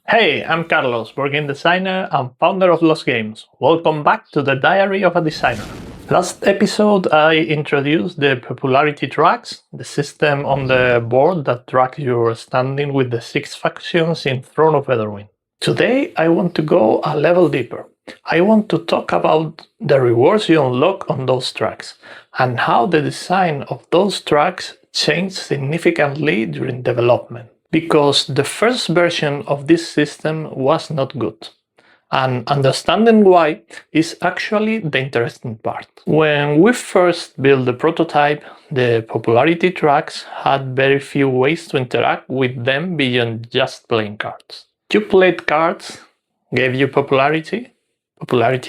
Hey, I'm Carlos, board game designer and founder of Lost Games. Welcome back to the Diary of a Designer. Last episode I introduced the popularity tracks, the system on the board that tracks your standing with the 6 factions in Throne of Etherwyn. Today I want to go a level deeper. I want to talk about the rewards you unlock on those tracks and how the design of those tracks changed significantly during development. Because the first version of this system was not good. And understanding why is actually the interesting part. When we first built the prototype, the popularity tracks had very few ways to interact with them beyond just playing cards. You played cards, gave you popularity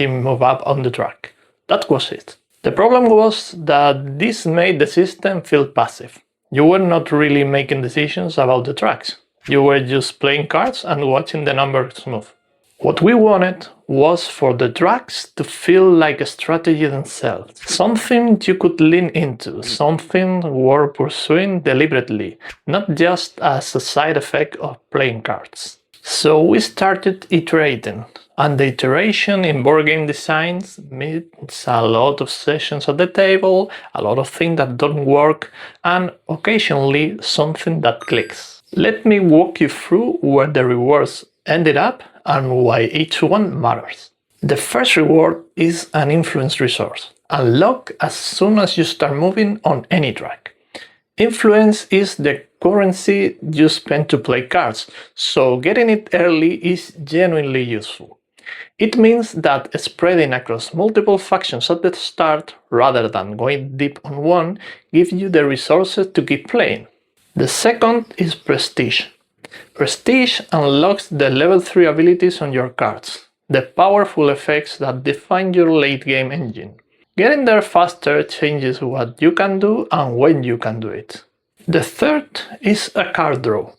moved up on the track. That was it. The problem was that this made the system feel passive. You were not really making decisions about the tracks. You were just playing cards and watching the numbers move. What we wanted was for the tracks to feel like a strategy themselves. Something you could lean into, something worth pursuing deliberately, not just as a side effect of playing cards. So we started iterating. And the iteration in board game designs means a lot of sessions at the table, a lot of things that don't work, and occasionally something that clicks. Let me walk you through where the rewards ended up and why each one matters. The first reward is an influence resource, unlocked as soon as you start moving on any track. Influence is the currency you spend to play cards, so getting it early is genuinely useful. It means that spreading across multiple factions at the start, rather than going deep on one, gives you the resources to keep playing. The second is Prestige. Prestige unlocks the level 3 abilities on your cards, the powerful effects that define your late game engine. Getting there faster changes what you can do and when you can do it. The third is a card draw.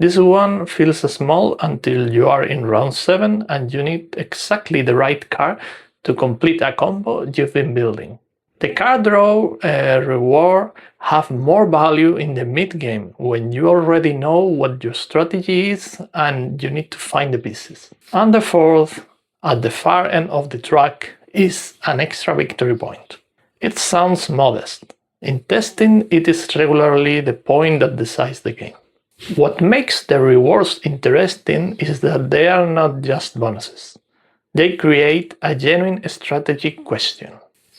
This one feels small until you are in round 7 and you need exactly the right card to complete a combo you've been building. The card draw reward have more value in the mid-game when you already know what your strategy is and you need to find the pieces. And the fourth, at the far end of the track, is an extra victory point. It sounds modest. In testing, it is regularly the point that decides the game. What makes the rewards interesting is that they are not just bonuses. They create a genuine strategic question.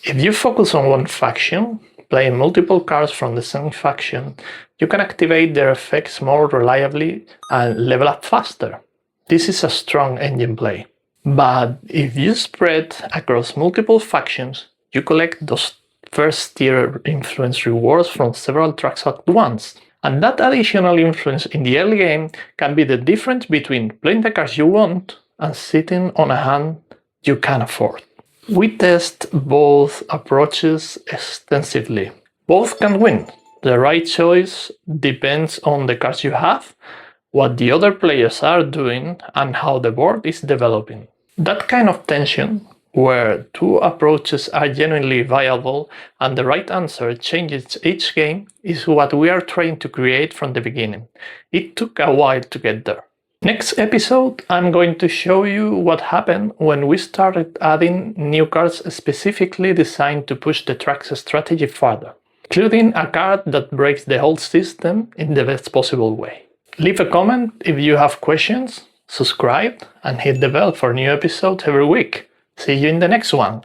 If you focus on one faction, playing multiple cards from the same faction, you can activate their effects more reliably and level up faster. This is a strong engine play. But if you spread across multiple factions, you collect those first-tier influence rewards from several tracks at once. And that additional influence in the early game can be the difference between playing the cards you want and sitting on a hand you can afford. We test both approaches extensively. Both can win. The right choice depends on the cards you have, what the other players are doing, and how the board is developing. That kind of tension, where two approaches are genuinely viable and the right answer changes each game, is what we are trying to create from the beginning. It took a while to get there. Next episode, I'm going to show you what happened when we started adding new cards specifically designed to push the track's strategy further, including a card that breaks the whole system in the best possible way. Leave a comment if you have questions, subscribe, and hit the bell for new episodes every week. See you in the next one!